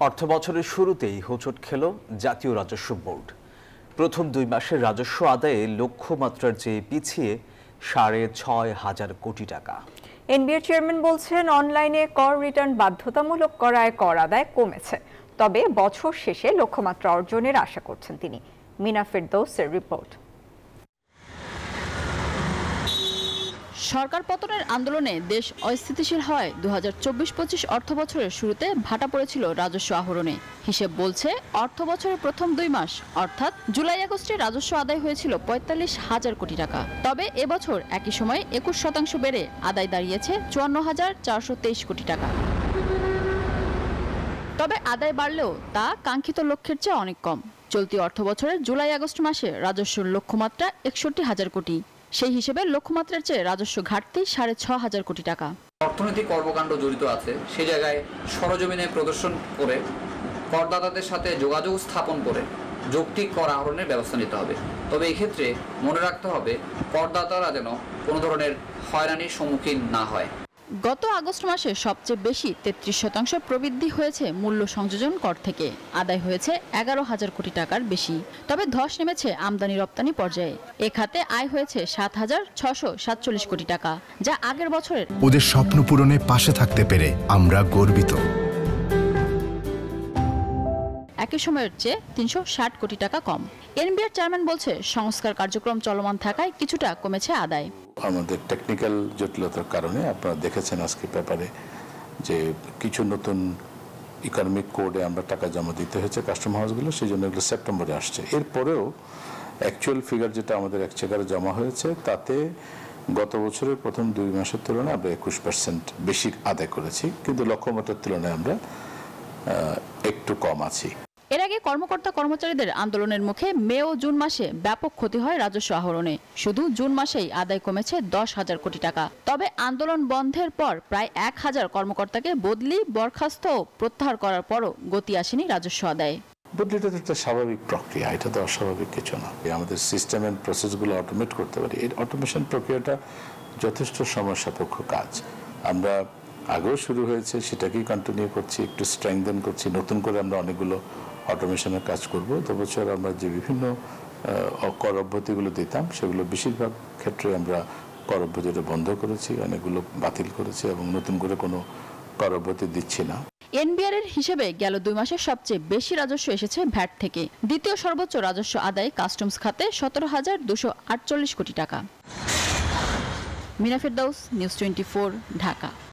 অর্থবছরের শুরুতেই হোঁচট খেল জাতীয় রাজস্ব বোর্ড। প্রথম 2 মাসের রাজস্ব আদায়ে লক্ষ্যমাত্রার চেয়ে পিছিয়ে ৬,৫০০ কোটি টাকা। এনবিআর চেয়ারম্যান বলছেন, অনলাইনে কর রিটার্ন বাধ্যতামূলক করায় কর আদায় কমেছে, তবে বছর শেষে লক্ষ্যমাত্রা অর্জনের আশা করছেন তিনি। মিনা ফেরদৌসের রিপোর্ট। সরকার পতনের আন্দোলনে দেশ অস্থিতিশীল হয় ২০২৪-২৫ অর্থবছরের শুরুতে ভাটা পড়েছিল রাজস্ব আহরণে। হিসেব বলছে অর্থবছরের প্রথম 2 মাস অর্থাৎ জুলাই-আগস্টে রাজস্ব আদায় হয়েছিল ৪৫,০০০ কোটি টাকা। তবে এবছর একই সময়ে ২১% বেড়ে আদায় দাঁড়িয়েছে ৫৪,৪২৩ কোটি টাকা। তবে আদায় বাড়লেও তা কাঙ্ক্ষিত লক্ষ্যের চেয়ে অনেক কম। চলতি অর্থবছরের জুলাই-আগস্ট মাসে রাজস্বের লক্ষ্যমাত্রা ৬১,০০০ কোটি। সেই হিসেবে লক্ষ্যমাত্রার চেয়ে রাজস্ব ঘাটতি ৬,৫০০ কোটি টাকা। অর্থনৈতিক কর্মকাণ্ড জড়িত আছে, সে জায়গায় সরজমিনে প্রদর্শন করে করদাতাদের সাথে যোগাযোগ স্থাপন করে যৌক্তিক কর আহরণের ব্যবস্থা নিতে হবে। তবে এই ক্ষেত্রে মনে রাখতে হবে, করদাতারা যেন কোনো ধরনের হয়রানির সম্মুখীন না হয়। গত আগস্ট মাসে সবচেয়ে বেশি ৩৩% প্রবৃদ্ধি হয়েছে মূল্য সংযোজন কর থেকে। আদায় হয়েছে ১১,০০০ কোটি টাকার বেশি। তবে ধস নেমেছে আমদানি রপ্তানি পর্যায়ে। এ খাতে আয় হয়েছে ৭,৬৪৭ কোটি টাকা, যা আগের বছরের। ওদের স্বপ্ন পূরণে পাশে থাকতে পেরে আমরা গর্বিত। একই সময়ের চেয়ে ৩৬০ কোটি টাকা কম। এনবিআর চেয়ারম্যান বলছে, সংস্কার কার্যক্রম চলমান থাকায় কিছুটা কমেছে আদায়। আমাদের টেকনিক্যাল জটিলতার কারণে আপনারা দেখেছেন আজকে পেপারে যে কিছু নতুন ইকোনমিক কোডে আমরা টাকা জমা দিতে হয়েছে কাস্টম হাউসগুলো, সেই জন্য এগুলো সেপ্টেম্বরে আসছে। এরপরেও অ্যাকচুয়াল ফিগার যেটা আমাদের এক্সচেকারে জমা হয়েছে, তাতে গত বছরের প্রথম 2 মাসের তুলনায় আমরা 21% বেশি আদায় করেছি, কিন্তু লক্ষ্যমাত্রার তুলনায় আমরা একটু কম আছি। এর আগে কর্মকর্তা কর্মচারীদের আন্দোলনের মুখে মে ও জুন মাসে ব্যাপক ক্ষতি হয় রাজস্ব আহরণে। শুধু জুন মাসেই আদায় কমেছে ১০,০০০ কোটি টাকা। তবে আন্দোলন বন্ধের পর প্রায় ১,০০০ কর্মকর্তাকে বদলি, বরখাস্ত ও প্রত্যাহার করার পরও গতি আসেনি রাজস্ব আদায়ে। বদলিটা তো একটা স্বাভাবিক প্রক্রিয়া, এটা তো অস্বাভাবিক কিছু না। আমাদের সিস্টেম এন্ড প্রসেসগুলো অটোমেট করতে পারি। এই অটোমেশন প্রক্রিয়াটা যথেষ্ট সময় সাপেক্ষ কাজ। আমরা আগেও শুরু হয়েছে, সেটাকেই কন্টিনিউ করছি, একটু স্ট্রেংথেন করছি। নতুন করে আমরা অনেকগুলো অটোমেশনের কাজ করব। তো বছর আমরা যে বিভিন্ন কর অব্যাহতিগুলো দিতাম, সেগুলো বেশিরভাগ ক্ষেত্রে আমরা কর অব্যাহতিটা বন্ধ করেছি, অনেকগুলো বাতিল করেছি এবং নতুন করে কোনো কর অব্যাহতি দিচ্ছি না। এনবিআর এর হিসেবে গেল 2 মাসে সবচেয়ে বেশি রাজস্ব এসেছে ভ্যাট থেকে। দ্বিতীয় সর্বোচ্চ রাজস্ব আদায় কাস্টমস খাতে ১৭,২৪৮ কোটি টাকা। মিনা ফেরদৌস, নিউজ 24, ঢাকা।